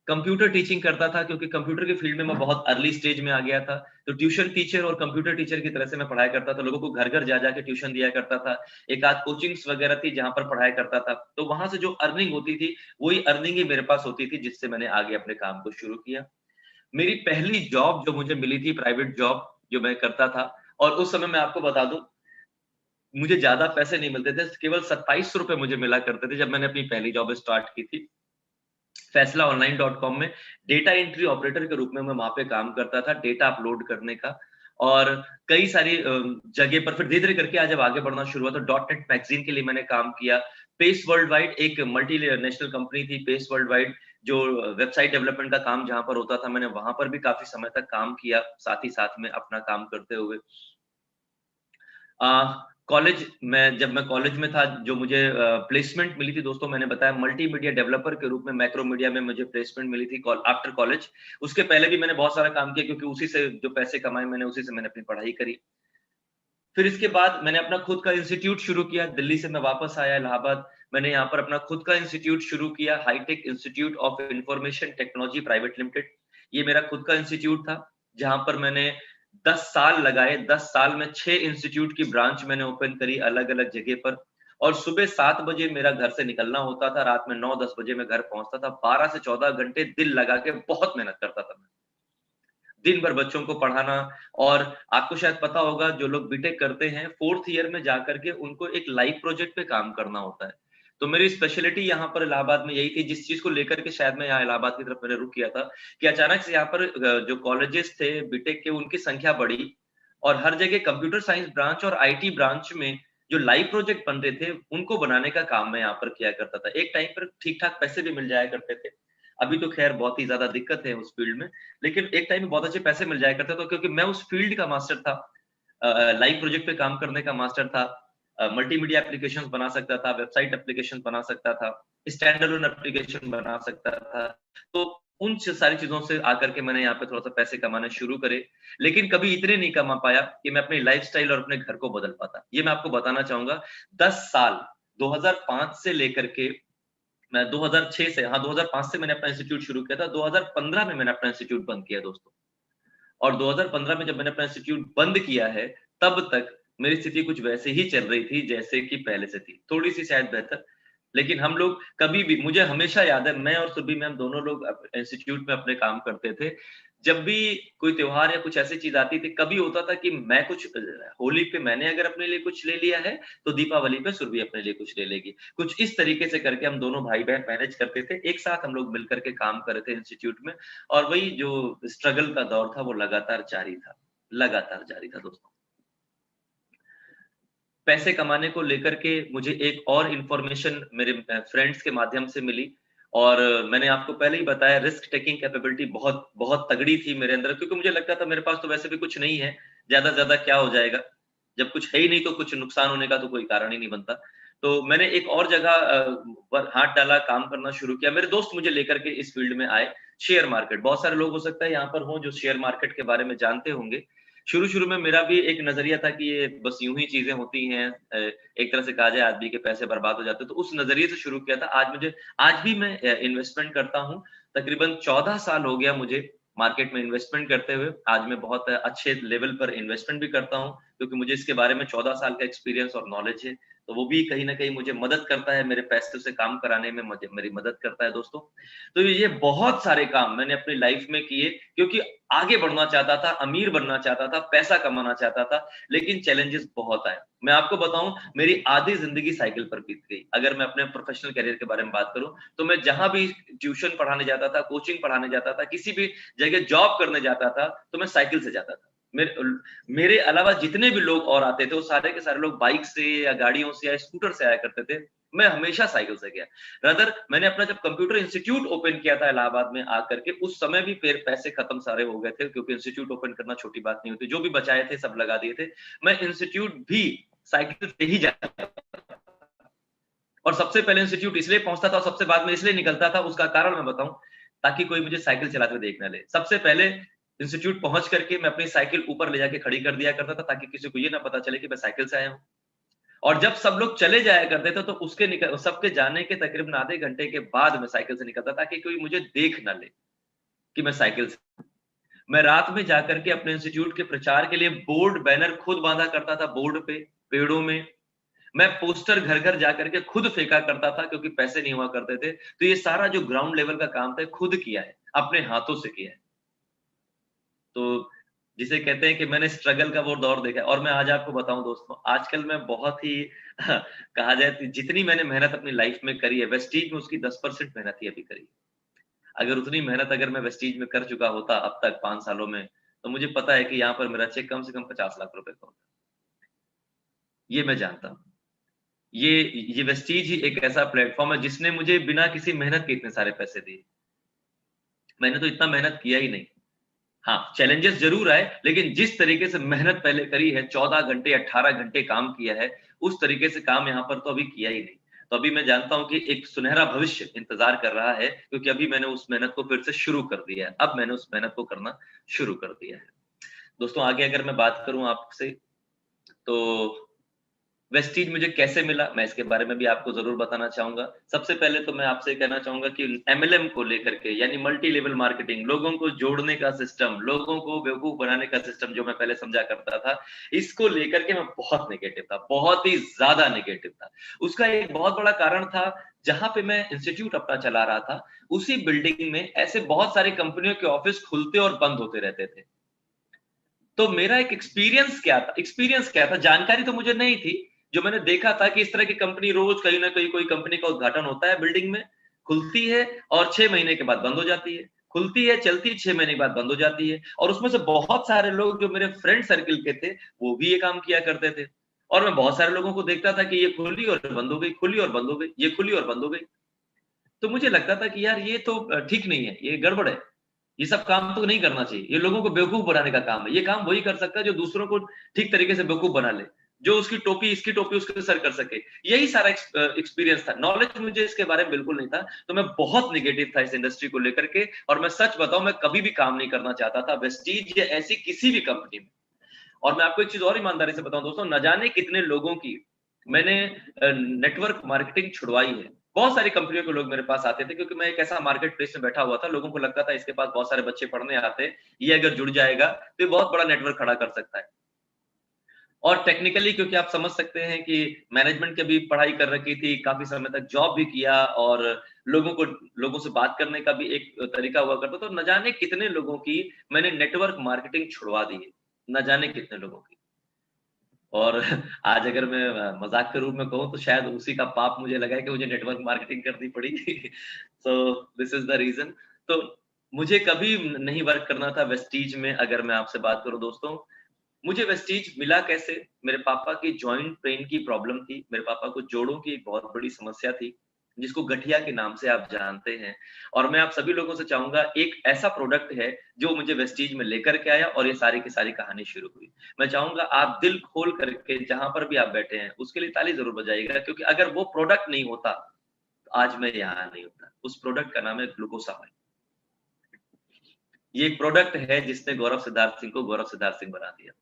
कंप्यूटर टीचिंग करता था, क्योंकि कंप्यूटर के फील्ड में मैं बहुत अर्ली स्टेज में आ गया था। तो ट्यूशन टीचर और कंप्यूटर टीचर की तरह से मैं पढ़ाया करता था, लोगों को घर घर जा जाके ट्यूशन दिया करता था। एक आध कोचिंग्स वगैरह थी जहां पर पढ़ाया करता था, तो वहां से जो अर्निंग होती थी वही अर्निंग ही मेरे पास होती थी, जिससे मैंने आगे अपने काम को शुरू किया। मेरी पहली जॉब जो मुझे मिली थी, प्राइवेट जॉब जो मैं करता था, और उस समय मैं आपको बता दूं, मुझे ज्यादा पैसे नहीं मिलते थे, केवल 27 रुपए मुझे मिला करते थे जब मैंने अपनी पहली जॉब स्टार्ट की थी। फैसलाonline.com में डेटा एंट्री ऑपरेटर के रूप में मैं वहां पे काम करता था, डेटा अपलोड करने का। और कई सारी जगह पर फिर धीरे धीरे करके आज जब आगे बढ़ना शुरू हुआ, तो .NET मैगजीन के लिए मैंने काम किया। पेस वर्ल्ड वाइड एक मल्टी नेशनल कंपनी थी, पेस वर्ल्ड वाइड, जो वेबसाइट डेवलपमेंट का काम जहां पर होता था, मैंने वहां पर भी काफी समय तक काम किया, साथ ही साथ में अपना काम करते हुए। कॉलेज में, जब मैं कॉलेज में था, जो मुझे प्लेसमेंट मिली थी दोस्तों, मैंने बताया मल्टीमीडिया डेवलपर के रूप में मैक्रोमीडिया में मुझे प्लेसमेंट मिली थी आफ्टर कॉलेज। उसके पहले भी मैंने बहुत सारा काम किया, क्योंकि उसी से जो पैसे कमाए मैंने, उसी से मैंने अपनी पढ़ाई करी। फिर इसके बाद मैंने अपना खुद का इंस्टीट्यूट शुरू किया। दिल्ली से मैं वापस आया इलाहाबाद, मैंने यहाँ पर अपना खुद का इंस्टीट्यूट शुरू किया, hitech institute of information technology private limited. ये मेरा खुद का इंस्टीट्यूट था, जहां पर मैंने 10 साल लगाए। 10 साल में 6 इंस्टीट्यूट की ब्रांच मैंने ओपन करी अलग अलग जगह पर। और सुबह 7 बजे मेरा घर से निकलना होता था, रात में 9-10 बजे मैं घर पहुंचता था। 12 से 14 घंटे दिल लगा के बहुत मेहनत करता था मैं, दिन भर बच्चों को पढ़ाना। और आपको शायद पता होगा, जो लोग बीटेक करते हैं, 4th ईयर में जाकर के उनको एक लाइव प्रोजेक्ट पे काम करना होता है। तो मेरी स्पेशलिटी यहाँ पर इलाहाबाद में यही थी, जिस चीज को लेकर के शायद मैं यहाँ इलाहाबाद की तरफ मैंने रुक किया था, कि अचानक से यहाँ पर जो कॉलेजेस थे बीटेक के, उनकी संख्या बढ़ी। और हर जगह कंप्यूटर साइंस ब्रांच और आईटी ब्रांच में जो लाइव प्रोजेक्ट बन रहे थे, उनको बनाने का काम मैं यहाँ पर किया करता था। एक टाइम पर ठीक ठाक पैसे भी मिल जाया करते थे। अभी तो खैर बहुत ही ज्यादा दिक्कत है उस फील्ड में, लेकिन एक टाइम में बहुत अच्छे पैसे मिल जाया करते थे, क्योंकि मैं उस फील्ड का मास्टर था, लाइव प्रोजेक्ट पे काम करने का मास्टर था। मल्टीमीडिया एप्लीकेशंस बना सकता था, वेबसाइट एप्लीकेशन बना सकता था, स्टैंड अलोन एप्लीकेशन बना सकता था। तो उन सारी चीजों से आकर के मैंने यहाँ पे थोड़ा सा पैसे कमाने शुरू करे, लेकिन कभी इतने नहीं कमा पाया कि मैं अपनी लाइफस्टाइल और अपने घर को बदल पाता। ये मैं आपको बताना चाहूंगा। 10 साल, 2005 से लेकर के मैं 2006 से, हाँ 2005 से मैंने अपना इंस्टीट्यूट शुरू किया था। 2015 में मैंने अपना इंस्टीट्यूट बंद किया दोस्तों। और 2015 में जब मैंने अपना इंस्टीट्यूट बंद किया है, तब तक मेरी स्थिति कुछ वैसे ही चल रही थी जैसे कि पहले से थी, थोड़ी सी शायद बेहतर। लेकिन हम लोग कभी भी, मुझे हमेशा याद है, मैं और सुबी मैम दोनों लोग इंस्टीट्यूट में अपने काम करते थे। जब भी कोई त्योहार या कुछ ऐसी चीज आती थी, कभी होता था कि मैं कुछ होली पे मैंने अगर अपने लिए कुछ ले लिया है, तो दीपावली पे सुरभि अपने लिए कुछ ले लेगी। कुछ इस तरीके से करके हम दोनों भाई बहन मैनेज करते थे, एक साथ हम लोग मिलकर के काम कर रहे थे इंस्टीट्यूट में। और वही जो स्ट्रगल का दौर था, वो लगातार जारी था, लगातार जारी था दोस्तों। पैसे कमाने को लेकर के मुझे एक और इन्फॉर्मेशन मेरे फ्रेंड्स के माध्यम से मिली। और मैंने आपको पहले ही बताया, रिस्क टेकिंग कैपेबिलिटी बहुत बहुत तगड़ी थी मेरे अंदर, क्योंकि मुझे लगता था मेरे पास तो वैसे भी कुछ नहीं है, ज्यादा से ज्यादा क्या हो जाएगा, जब कुछ है ही नहीं तो कुछ नुकसान होने का तो कोई कारण ही नहीं बनता। तो मैंने एक और जगह पर हाथ डाला, काम करना शुरू किया। मेरे दोस्त मुझे लेकर के इस फील्ड में आए, शेयर मार्केट। बहुत सारे लोग हो सकता है यहाँ पर हों जो शेयर मार्केट के बारे में जानते होंगे। शुरू शुरू में मेरा भी एक नजरिया था कि ये बस यूं ही चीजें होती हैं, एक तरह से कहा जाए आदमी के पैसे बर्बाद हो जाते हैं, तो उस नजरिए से शुरू किया था। आज भी मैं इन्वेस्टमेंट करता हूँ। तकरीबन 14 साल हो गया मुझे मार्केट में इन्वेस्टमेंट करते हुए। आज मैं बहुत अच्छे लेवल पर इन्वेस्टमेंट भी करता हूँ, क्योंकि मुझे इसके बारे में 14 साल का एक्सपीरियंस और नॉलेज है। तो वो भी कहीं ना कहीं मुझे मदद करता है, मेरे पैसे से काम कराने में मुझे मेरी मदद करता है दोस्तों। तो ये बहुत सारे काम मैंने अपनी लाइफ में किए, क्योंकि आगे बढ़ना चाहता था, अमीर बनना चाहता था, पैसा कमाना चाहता था। लेकिन चैलेंजेस बहुत आए। मैं आपको बताऊं, मेरी आधी जिंदगी साइकिल पर बीत गई। अगर मैं अपने प्रोफेशनल करियर के बारे में बात करूं, तो मैं जहां भी ट्यूशन पढ़ाने जाता था, कोचिंग पढ़ाने जाता था, किसी भी जगह जॉब करने जाता था, तो मैं साइकिल से जाता था। मेरे अलावा जितने भी लोग और आते थे वो सारे के सारे लोग बाइक से या गाड़ियों से या स्कूटर से आया करते थे। मैं हमेशा साइकिल से गया। रादर मैंने अपना जब कंप्यूटर इंस्टीट्यूट ओपन किया था इलाहाबाद में आकर के, उस समय भी फिर पैसे खत्म सारे हो गए थे, क्योंकि इंस्टीट्यूट ओपन करना छोटी बात नहीं होती। जो भी बचाए थे सब लगा दिए थे। मैं इंस्टीट्यूट भी साइकिल से ही जाता था, और सबसे पहले इंस्टीट्यूट इसलिए पहुंचता था और सबसे बाद में इसलिए निकलता था, उसका कारण मैं बताऊं, ताकि कोई मुझे साइकिल चलाते हुए देख ना ले। सबसे पहले इंस्टीट्यूट पहुंच करके मैं अपनी साइकिल ऊपर ले जाके खड़ी कर दिया करता था, ताकि किसी को ये ना पता चले कि मैं साइकिल से आया हूं। और जब सब लोग चले जाया करते थे तो उसके सबके जाने के तकरीबन आधे घंटे के बाद मैं साइकिल से निकलता, ताकि कोई मुझे देख ना ले कि मैं साइकिल से। मैं रात में जाकर के अपने इंस्टीट्यूट के प्रचार के लिए बोर्ड बैनर खुद बांधा करता था, बोर्ड पे, पेड़ों में। मैं पोस्टर घर घर जाकर के खुद फेंका करता था, क्योंकि पैसे नहीं हुआ करते थे। तो ये सारा जो ग्राउंड लेवल का काम था खुद किया है, अपने हाथों से किया है। तो जिसे कहते हैं कि मैंने स्ट्रगल का वो दौर देखा है। और मैं आज आपको बताऊं दोस्तों, आजकल मैं बहुत ही कहा जाए जितनी मैंने मेहनत अपनी लाइफ में करी है, वेस्टीज में उसकी 10% मेहनत ही अभी करी। अगर उतनी मेहनत अगर मैं वेस्टीज में कर चुका होता अब तक 5 सालों में, तो मुझे पता है कि यहाँ पर मेरा चेक कम से कम 50 लाख रुपए का होता। ये मैं जानता हूँ। ये वेस्टीज ही एक ऐसा प्लेटफॉर्म है जिसने मुझे बिना किसी मेहनत के इतने सारे पैसे दिए। मैंने तो इतना मेहनत किया ही नहीं। हाँ, चैलेंजेस जरूर आए, लेकिन जिस तरीके से मेहनत पहले करी है, 14 घंटे 18 घंटे काम किया है, उस तरीके से काम यहाँ पर तो अभी किया ही नहीं। तो अभी मैं जानता हूँ कि एक सुनहरा भविष्य इंतजार कर रहा है, क्योंकि अभी मैंने उस मेहनत को फिर से शुरू कर दिया है। अब मैंने उस मेहनत को करना शुरू कर दिया है। दोस्तों आगे अगर मैं बात करूं आपसे, तो वेस्टीज मुझे कैसे मिला, मैं इसके बारे में भी आपको जरूर बताना चाहूंगा। सबसे पहले तो मैं आपसे कहना चाहूंगा कि एमएलएम को लेकर के, यानी मल्टी लेवल मार्केटिंग, लोगों को जोड़ने का सिस्टम, लोगों को बेवकूफ बनाने का सिस्टम, जो मैं पहले समझा करता था, इसको लेकर के मैं बहुत नेगेटिव था, बहुत ही ज्यादा नेगेटिव था। उसका एक बहुत बड़ा कारण था, जहां पे मैं इंस्टीट्यूट अपना चला रहा था, उसी बिल्डिंग में ऐसे बहुत सारी कंपनियों के ऑफिस खुलते और बंद होते रहते थे। तो मेरा एक एक्सपीरियंस क्या था, जानकारी तो मुझे नहीं थी। जो मैंने देखा था कि इस तरह की कंपनी रोज कहीं ना कहीं कोई कंपनी का उद्घाटन होता है बिल्डिंग में, खुलती है और 6 महीने के बाद बंद हो जाती है, खुलती है, चलती है, 6 महीने के बाद बंद हो जाती है। और उसमें से बहुत सारे लोग जो मेरे फ्रेंड सर्किल के थे, वो भी ये काम किया करते थे। और मैं बहुत सारे लोगों को देखता था कि ये खुली और बंद हो गई, खुली और बंद हो गई, ये खुली और बंद हो गई। तो मुझे लगता था कि यार ये तो ठीक नहीं है, ये गड़बड़ है, ये सब काम तो नहीं करना चाहिए। ये लोगों को बेवकूफ बनाने का काम है। ये काम वही कर सकता है जो दूसरों को ठीक तरीके से बेवकूफ बना ले, जो उसकी टोपी इसकी टोपी उसके सर कर सके। यही सारा एक्सपीरियंस था, नॉलेज मुझे इसके बारे में बिल्कुल नहीं था। तो मैं बहुत निगेटिव था इस इंडस्ट्री को लेकर के। और मैं सच बताऊं, मैं कभी भी काम नहीं करना चाहता था वेस्टीज या ऐसी किसी भी कंपनी में। और मैं आपको एक चीज और ईमानदारी से बताऊं दोस्तों, न जाने कितने लोगों की मैंने नेटवर्क मार्केटिंग छुड़वाई है। बहुत सारी कंपनियों के लोग मेरे पास आते थे, क्योंकि मैं एक ऐसा मार्केट प्लेस में बैठा हुआ था, लोगों को लगता था इसके पास बहुत सारे बच्चे पढ़ने आते हैं, ये अगर जुड़ जाएगा तो ये बहुत बड़ा नेटवर्क खड़ा कर सकता है। और टेक्निकली, क्योंकि आप समझ सकते हैं कि मैनेजमेंट की भी पढ़ाई कर रखी थी, काफी समय तक जॉब भी किया, और लोगों से बात करने का भी एक तरीका हुआ करता, तो न जाने कितने लोगों की मैंने नेटवर्क मार्केटिंग छुड़वा दी है, न जाने कितने लोगों की। और आज अगर मैं मजाक के रूप में कहूँ तो शायद उसी का पाप मुझे लगा है कि मुझे नेटवर्क मार्केटिंग करनी पड़ी। So this is the reason. तो मुझे कभी नहीं वर्क करना था वेस्टीज में। अगर मैं आपसे बात करूं दोस्तों, मुझे वेस्टीज मिला कैसे? मेरे पापा की जॉइंट पेन की प्रॉब्लम थी। मेरे पापा को जोड़ों की एक बहुत बड़ी समस्या थी, जिसको गठिया के नाम से आप जानते हैं। और मैं आप सभी लोगों से चाहूंगा, एक ऐसा प्रोडक्ट है जो मुझे वेस्टीज में लेकर के आया, और ये सारी की सारी कहानी शुरू हुई। मैं चाहूंगा आप दिल खोल करके जहां पर भी आप बैठे हैं उसके लिए ताली जरूर बजाइएगा, क्योंकि अगर वो प्रोडक्ट नहीं होता तो आज मैं यहाँ नहीं होता। उस प्रोडक्ट का नाम है ग्लूकोसामाइन। ये एक प्रोडक्ट है जिसने गौरव सिद्धार्थ सिंह को गौरव सिद्धार्थ सिंह बना दिया।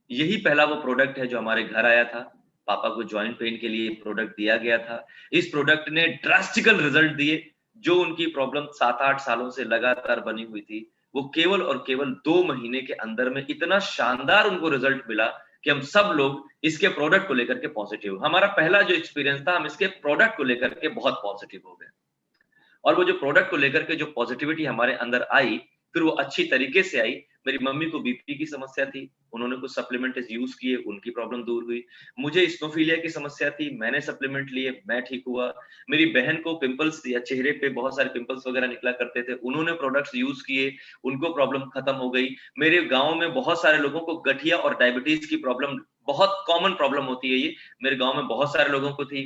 यही पहला वो प्रोडक्ट है जो हमारे घर आया था। पापा को जॉइंट पेन के लिए प्रोडक्ट दिया गया था। इस प्रोडक्ट ने ड्रास्टिकल रिजल्ट दिए। जो उनकी प्रॉब्लम 7-8 सालों से लगातार बनी हुई थी, वो केवल और केवल 2 महीने के अंदर में इतना शानदार उनको रिजल्ट मिला कि हम सब लोग इसके प्रोडक्ट को लेकर के पॉजिटिव। हमारा पहला जो एक्सपीरियंस था, हम इसके प्रोडक्ट को लेकर के बहुत पॉजिटिव हो गए। और वो जो प्रोडक्ट को लेकर के जो पॉजिटिविटी हमारे अंदर आई, फिर वो अच्छी तरीके से आई। मेरी मम्मी को बीपी की समस्या थी, उन्होंने कुछ सप्लीमेंट यूज किए, उनकी प्रॉब्लम दूर हुई। मुझे स्नोफिलिया की समस्या थी, मैंने सप्लीमेंट लिए, मैं ठीक हुआ। मेरी बहन को पिंपल्स या चेहरे पे बहुत सारे पिंपल्स वगैरह निकला करते थे, उन्होंने प्रोडक्ट्स यूज किए, उनको प्रॉब्लम खत्म हो गई। मेरे गांव में बहुत सारे लोगों को गठिया और डायबिटीज की प्रॉब्लम, बहुत कॉमन प्रॉब्लम होती है ये, मेरे गांव में बहुत सारे लोगों को थी।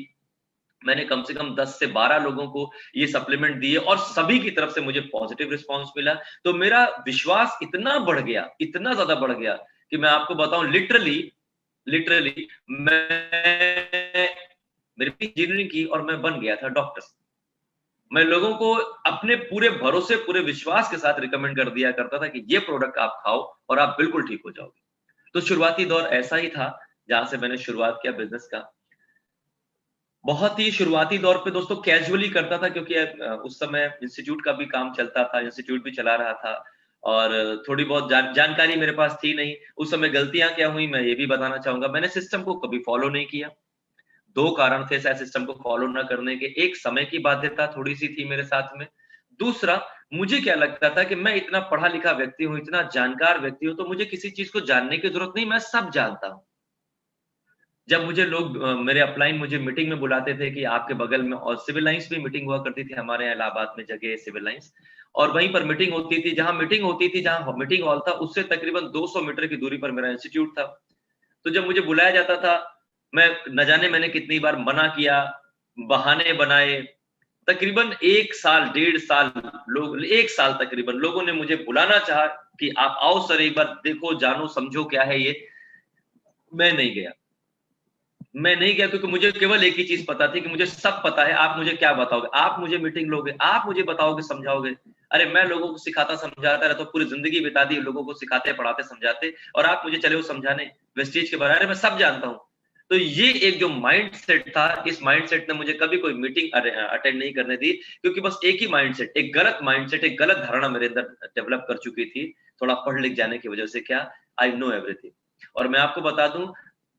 मैंने कम से कम 10 से 12 लोगों को ये सप्लीमेंट दिए और सभी की तरफ से मुझे पॉजिटिव रिस्पांस मिला। तो मेरा विश्वास इतना बढ़ गया, इतना ज्यादा बढ़ गया कि मैं आपको बताऊं, लिटरली मैं मेरी इंजीनियरिंग की और मैं बन गया था डॉक्टर। मैं लोगों को अपने पूरे भरोसे, पूरे विश्वास के साथ रिकमेंड कर दिया करता था कि ये प्रोडक्ट आप खाओ और आप बिल्कुल ठीक हो जाओगे। तो शुरुआती दौर ऐसा ही था जहां से मैंने शुरुआत किया बिजनेस का। बहुत ही शुरुआती दौर पे दोस्तों कैजुअली करता था, क्योंकि उस समय इंस्टीट्यूट का भी काम चलता था, इंस्टीट्यूट भी चला रहा था और थोड़ी बहुत जानकारी मेरे पास थी नहीं। उस समय गलतियां क्या हुई मैं ये भी बताना चाहूंगा। मैंने सिस्टम को कभी फॉलो नहीं किया। 2 कारण थे शायद सिस्टम को फॉलो ना करने के। एक, समय की बाध्यता थोड़ी-सी थी मेरे साथ में। दूसरा, मुझे क्या लगता था कि मैं इतना पढ़ा लिखा व्यक्ति हूँ, इतना जानकार व्यक्ति हूँ, तो मुझे किसी चीज को जानने की जरूरत नहीं, मैं सब जानता हूँ। जब मुझे लोग मेरे अपलाइन मुझे मीटिंग में बुलाते थे कि आपके बगल में, और सिविल लाइंस भी मीटिंग हुआ करती थी हमारे यहाँ इलाहाबाद में, जगह सिविल लाइंस, और वहीं पर मीटिंग होती थी। जहां मीटिंग होती थी, जहां मीटिंग हॉल था, उससे तकरीबन 200 मीटर की दूरी पर मेरा इंस्टीट्यूट था। तो जब मुझे बुलाया जाता था, मैं न जाने मैंने कितनी बार मना किया, बहाने बनाए। तकरीबन 1 साल, 1.5 साल, लोग 1 साल तकरीबन लोगों ने मुझे बुलाना चाहा कि आप आओ सर, एक बार देखो, जानो, समझो क्या है ये। मैं नहीं गया। मैं नहीं गया क्योंकि मुझे केवल एक ही चीज पता थी कि मुझे सब पता है, आप मुझे क्या बताओगे? आप मुझे मीटिंग लोगे, आप मुझे बताओगे, समझाओगे? अरे मैं लोगों को सिखाता समझाता रहता हूँ, पूरी जिंदगी बिता दी लोगों को सिखाते पढ़ाते समझाते, और आप मुझे चले हो समझाने वेस्टीज के बारे में। मैं सब जानता हूँ। तो ये एक जो माइंडसेट था, इस माइंडसेट ने मुझे कभी कोई मीटिंग अटेंड नहीं करने दी, क्योंकि बस एक ही माइंडसेट, एक गलत माइंडसेट, एक गलत धारणा मेरे अंदर डेवलप कर चुकी थी, थोड़ा पढ़ लिख जाने की वजह से। क्या? I know everything. और मैं आपको बता दूं,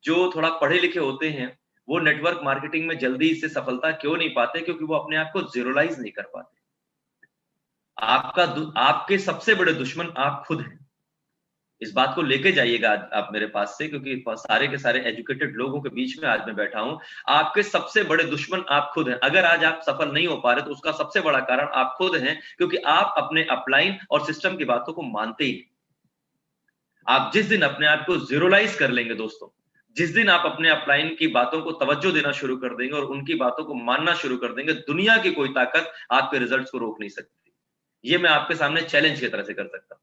जो थोड़ा पढ़े लिखे होते हैं, वो नेटवर्क मार्केटिंग में जल्दी से सफलता क्यों नहीं पाते? क्योंकि वो अपने आप को ज़ीरोलाइज नहीं कर पाते। आपके सबसे बड़े दुश्मन आप खुद हैं। इस बात को लेके जाइएगा आज आप मेरे पास से, क्योंकि सारे के सारे एजुकेटेड लोगों के बीच में आज मैं बैठा हूं। आपके सबसे बड़े दुश्मन आप खुद हैं। अगर आज आप सफल नहीं हो पा रहे, तो उसका सबसे बड़ा कारण आप खुद हैं, क्योंकि आप अपने अपलाइन और सिस्टम की बातों को मानते ही नहीं। आप जिस दिन अपने आप को ज़ीरोलाइज कर लेंगे दोस्तों, जिस दिन आप अपने अपलाइन की बातों को तवज्जो देना शुरू कर देंगे और उनकी बातों को मानना शुरू कर देंगे, दुनिया की कोई ताकत आपके रिजल्ट्स को रोक नहीं सकती। ये मैं आपके सामने चैलेंज की तरह से कर सकता हूं।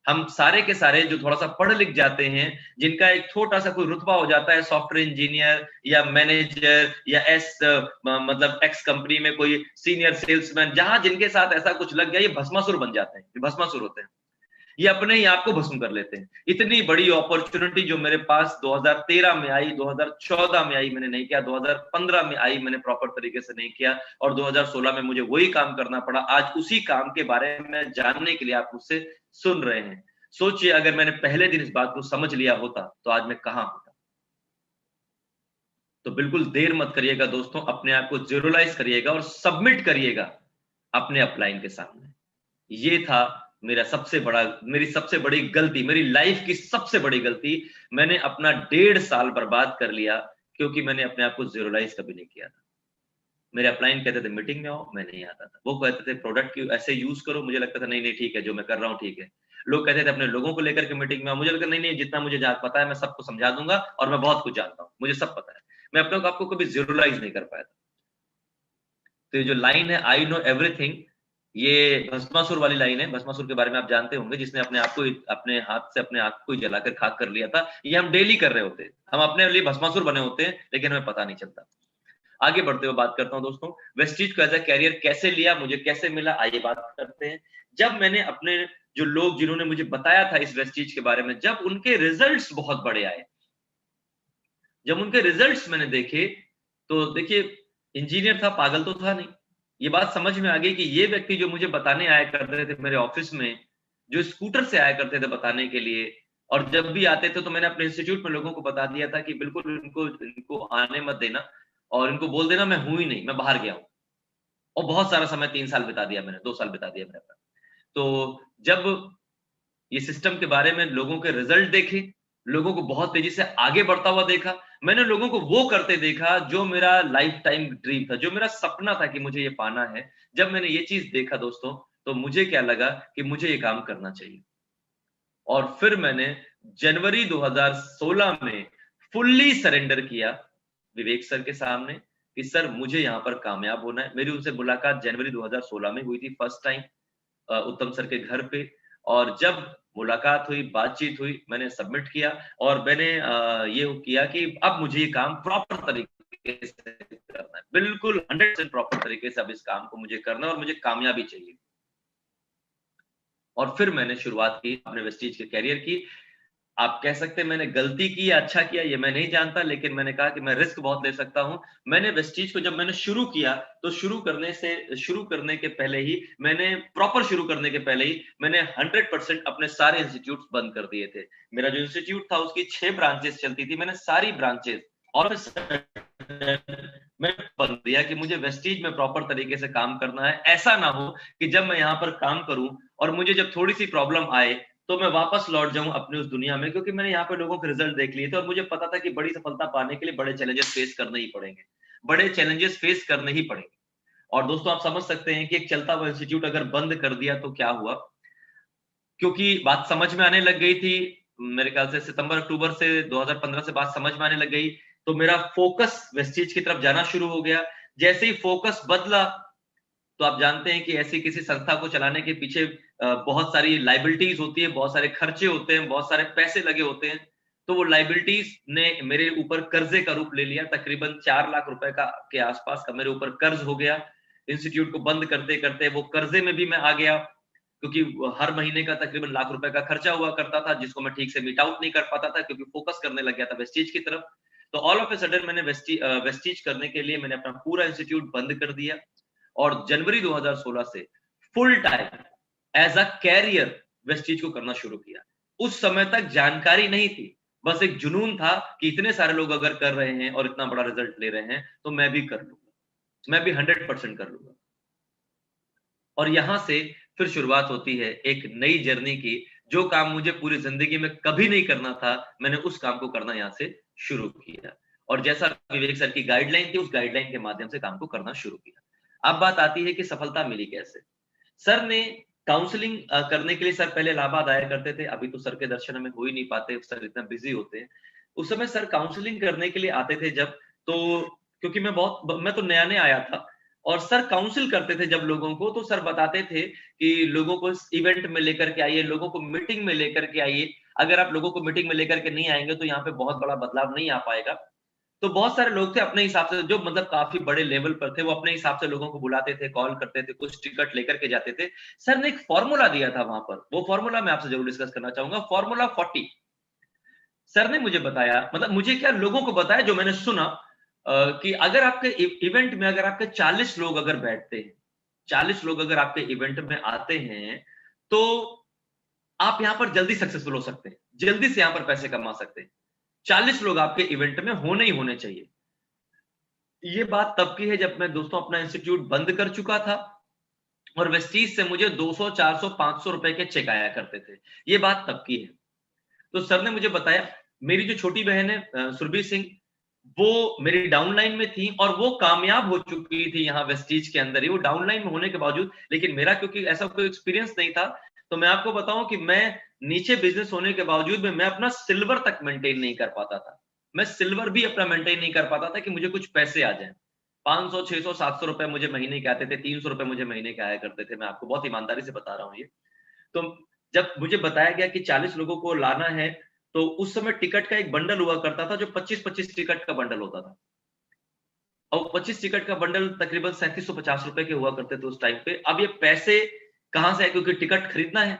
हम सारे के सारे जो थोड़ा सा पढ़ लिख जाते हैं, जिनका एक छोटा सा कोई रुतबा हो जाता है, सॉफ्टवेयर इंजीनियर या मैनेजर या मतलब एक्स कंपनी में कोई सीनियर सेल्समैन, जहां जिनके साथ ऐसा कुछ लग गया, ये भस्मासुर बन जाते हैं, ये भस्मासुर होते हैं। ये अपने ही आप को भस्म कर लेते हैं। इतनी बड़ी अपॉर्चुनिटी जो मेरे पास 2013 में आई, 2014 में आई, मैंने नहीं किया। 2015 में आई, मैंने प्रॉपर तरीके से नहीं किया, और 2016 में मुझे वही काम करना पड़ा। आज उसी काम के बारे में जानने के लिए आप मुझसे सुन रहे हैं। सोचिए, अगर मैंने पहले दिन इस बात को समझ लिया होता, तो आज मैं कहां होता। तो बिल्कुल देर मत करिएगा दोस्तों, अपने आप को ज़ीरोलाइज करिएगा और सबमिट करिएगा अपने अपलाइन के सामने। ये था मेरी सबसे बड़ी गलती, मेरी लाइफ की सबसे बड़ी गलती। मैंने अपना 1.5 साल बर्बाद कर लिया, क्योंकि मैंने अपने आप को ज़ीरोलाइज कभी नहीं किया था। मेरे अपलाइन कहते थे मीटिंग में आओ, मैं नहीं आता था। वो कहते थे प्रोडक्ट की ऐसे यूज करो, मुझे लगता था नहीं नहीं ठीक है, जो मैं कर रहा हूँ ठीक है। लोग कहते थे अपने लोगों को लेकर के मीटिंग में आओ, मुझे लगता नहीं नहीं, जितना मुझे पता है मैं सबको समझा दूंगा, और मैं बहुत कुछ जानता हूँ, मुझे सब पता है। मैं अपने आपको कभी ज़ीरोलाइज नहीं कर पाया था। तो ये जो लाइन है, आई नो एवरीथिंग, ये भस्मासुर वाली लाइन है। भस्मासुर के बारे में आप जानते होंगे, जिसने अपने आप को, अपने हाथ से अपने आंख को ही जलाकर खाक कर लिया था। ये हम डेली कर रहे होते हैं, हम अपने लिए भस्मासुर बने होते हैं, लेकिन हमें पता नहीं चलता। आगे बढ़ते हुए बात करता हूं दोस्तों, वेस्टीज को एज अ कैरियर कैसे लिया, मुझे कैसे मिला, आइए बात करते हैं। जब मैंने अपने जो लोग जिन्होंने मुझे बताया था इस वेस्टीज के बारे में, जब उनके रिजल्ट्स बहुत बड़े आए, जब उनके रिजल्ट्स मैंने देखे, तो देखिए, इंजीनियर था, पागल तो था नहीं। ये बात समझ में आ गई कि ये व्यक्ति जो मुझे बताने आया करते थे मेरे ऑफिस में, जो स्कूटर से आया करते थे बताने के लिए, और जब भी आते थे तो मैंने अपने इंस्टीट्यूट में लोगों को बता दिया था कि बिल्कुल इनको आने मत देना, और इनको बोल देना मैं हूं ही नहीं, मैं बाहर गया हूं। और बहुत सारा समय 3 साल बिता दिया मैंने, 2 साल बिता दिया मैंने। तो जब ये सिस्टम के बारे में लोगों के रिजल्ट देखे, लोगों को बहुत तेजी से आगे बढ़ता हुआ देखा। मैंने लोगों को वो करते देखा जो मेरा लाइफ टाइम ड्रीम था, जो मेरा सपना था कि मुझे ये पाना है। जब मैंने ये चीज देखा दोस्तों, तो मुझे क्या लगा कि मुझे ये काम करना चाहिए। और फिर मैंने जनवरी 2016 में फुल्ली सरेंडर किया विवेक सर के सामने कि सर मुझे यहाँ पर कामयाब होना है। मेरी उनसे मुलाकात जनवरी 2016 में हुई थी फर्स्ट टाइम उत्तम सर के घर पे। और जब मुलाकात हुई, बातचीत हुई, मैंने सबमिट किया और मैंने ये किया कि अब मुझे ये काम प्रॉपर तरीके से करना है, बिल्कुल 100% प्रॉपर तरीके से अब इस काम को मुझे करना है और मुझे कामयाबी चाहिए। और फिर मैंने शुरुआत की अपने वेस्टीज के करियर की। आप कह सकते हैं मैंने गलती की या अच्छा किया ये मैं नहीं जानता, लेकिन मैंने कहा कि मैं रिस्क बहुत ले सकता हूं। मैंने वेस्टीज को जब मैंने शुरू किया, तो शुरू करने के पहले ही मैंने प्रॉपर शुरू करने के पहले ही मैंने 100% अपने सारे इंस्टीट्यूट्स बंद कर दिए थे। मेरा जो इंस्टीट्यूट था उसकी 6 ब्रांचेस चलती थी, मैंने सारी ब्रांचेस और मैं बंद दिया कि मुझे वेस्टीज में प्रॉपर तरीके से काम करना है। ऐसा ना हो कि जब मैं यहाँ पर काम करूं और मुझे जब थोड़ी सी प्रॉब्लम आए तो मैं वापस लौट जाऊं अपनी उस दुनिया में, क्योंकि मैंने यहाँ पे लोगों के रिजल्ट देख लिए थे और मुझे पता था कि बड़ी सफलता पाने के लिए बड़े चैलेंजेस फेस करने ही पड़ेंगे, बड़े चैलेंजेस फेस करने ही पड़ेंगे। और दोस्तों आप समझ सकते हैं कि एक चलता हुआ इंस्टीट्यूट अगर बंद कर दिया तो क्या हुआ, क्योंकि बात समझ में आने लग गई थी। मेरे ख्याल से सितंबर अक्टूबर से 2015 से बात समझ में आने लग गई, तो मेरा फोकस वेस्टीज की तरफ जाना शुरू हो गया। जैसे ही फोकस बदला, तो आप जानते हैं कि ऐसी किसी संस्था को चलाने के पीछे बहुत सारी लाइबिलिटीज होती है, बहुत सारे खर्चे होते हैं, बहुत सारे पैसे लगे होते हैं। तो वो लाइबिलिटीज ने मेरे ऊपर कर्जे का रूप ले लिया। तकरीबन 4 लाख रुपए का के आसपास का मेरे ऊपर कर्ज हो गया। इंस्टीट्यूट को बंद करते करते वो कर्जे में भी मैं आ गया, क्योंकि हर महीने का तकरीबन लाख रुपए का खर्चा हुआ करता था, जिसको मैं ठीक से मीट आउट नहीं कर पाता था, क्योंकि फोकस करने लग गया था वेस्टीज की तरफ। तो ऑल ऑफ ए सडन मैंने वेस्टीज करने के लिए मैंने अपना पूरा इंस्टीट्यूट बंद कर दिया और जनवरी 2016 से full time as a career Vestige को करना शुरू किया। उस समय तक जानकारी नहीं थी, बस एक जुनून था कि इतने सारे लोग अगर कर रहे हैं और इतना बड़ा रिजल्ट ले रहे हैं तो मैं भी कर लूंगा, मैं भी 100% कर लूंगा। और यहां से फिर शुरुआत होती है एक नई जर्नी की। जो काम मुझे पूरी जिंदगी में कभी नहीं करना था, मैंने उस काम को करना यहां से शुरू किया। और जैसा विवेक सर की गाइडलाइन थी, उस गाइडलाइन के माध्यम से काम को करना शुरू किया। अब बात आती है कि सफलता मिली कैसे। सर ने काउंसलिंग करने के लिए सर पहले इलाहाबाद आया करते थे। अभी तो सर के दर्शन हमें हो ही नहीं पाते, सर इतना बिजी होते हैं। उस समय सर काउंसलिंग करने के लिए आते थे जब, तो क्योंकि मैं तो नया नया आया था, और सर काउंसिल करते थे जब लोगों को, तो सर बताते थे कि लोगों को इस इवेंट में लेकर के आइए, लोगों को मीटिंग में लेकर के आइए। अगर आप लोगों को मीटिंग में लेकर के नहीं आएंगे तो यहाँ पे बहुत बड़ा बदलाव नहीं आ पाएगा। तो बहुत सारे लोग थे अपने हिसाब से, जो मतलब काफी बड़े लेवल पर थे, वो अपने हिसाब से लोगों को बुलाते थे, कॉल करते थे, कुछ टिकट लेकर के जाते थे। सर ने एक फॉर्मूला दिया था वहां पर, वो फॉर्मूला मैं आपसे जरूर डिस्कस करना चाहूंगा, फॉर्मूला 40। सर ने मुझे बताया, मतलब मुझे क्या, लोगों को बताया जो मैंने सुना, कि अगर आपके इवेंट में अगर आपके 40 लोग अगर बैठते हैं, 40 लोग अगर आपके इवेंट में आते हैं, तो आप यहां पर जल्दी सक्सेसफुल हो सकते हैं, जल्दी से यहां पर पैसे कमा सकते हैं। 40 लोग आपके इवेंट में होने ही होने चाहिए। ये बात तब की है जब मैं दोस्तों अपना इंस्टीट्यूट बंद कर चुका था और वेस्टीज से मुझे 200, 400, 500 रुपए के चेक आया करते थे। ये बात तब की है। तो सर ने मुझे बताया, मेरी जो छोटी बहन है सुरभि सिंह, वो मेरी डाउनलाइन में थी और वो कामयाब हो चुकी थी यहाँ वेस्टीज के अंदर ही, वो डाउनलाइन में होने के बावजूद। लेकिन मेरा क्योंकि ऐसा कोई एक्सपीरियंस नहीं था, तो मैं आपको बताऊं कि मैं नीचे बिजनेस होने के बावजूद में मैं अपना सिल्वर तक मेंटेन नहीं कर पाता था। मैं सिल्वर भी अपना मेंटेन नहीं कर पाता था कि मुझे कुछ पैसे आ जाए। 500, 600, 700 रुपए मुझे महीने के आते थे, 300 रुपए मुझे महीने के आया करते थे। मैं आपको बहुत ईमानदारी से बता रहा हूँ ये। तो जब मुझे बताया गया कि 40 लोगों को लाना है, तो उस समय टिकट का एक बंडल हुआ करता था जो 25-25 टिकट का बंडल होता था, और 25 टिकट का बंडल तकरीबन 3750 रुपए के हुआ करते थे उस टाइम पे। अब ये पैसे कहां से आए, क्योंकि टिकट खरीदना है,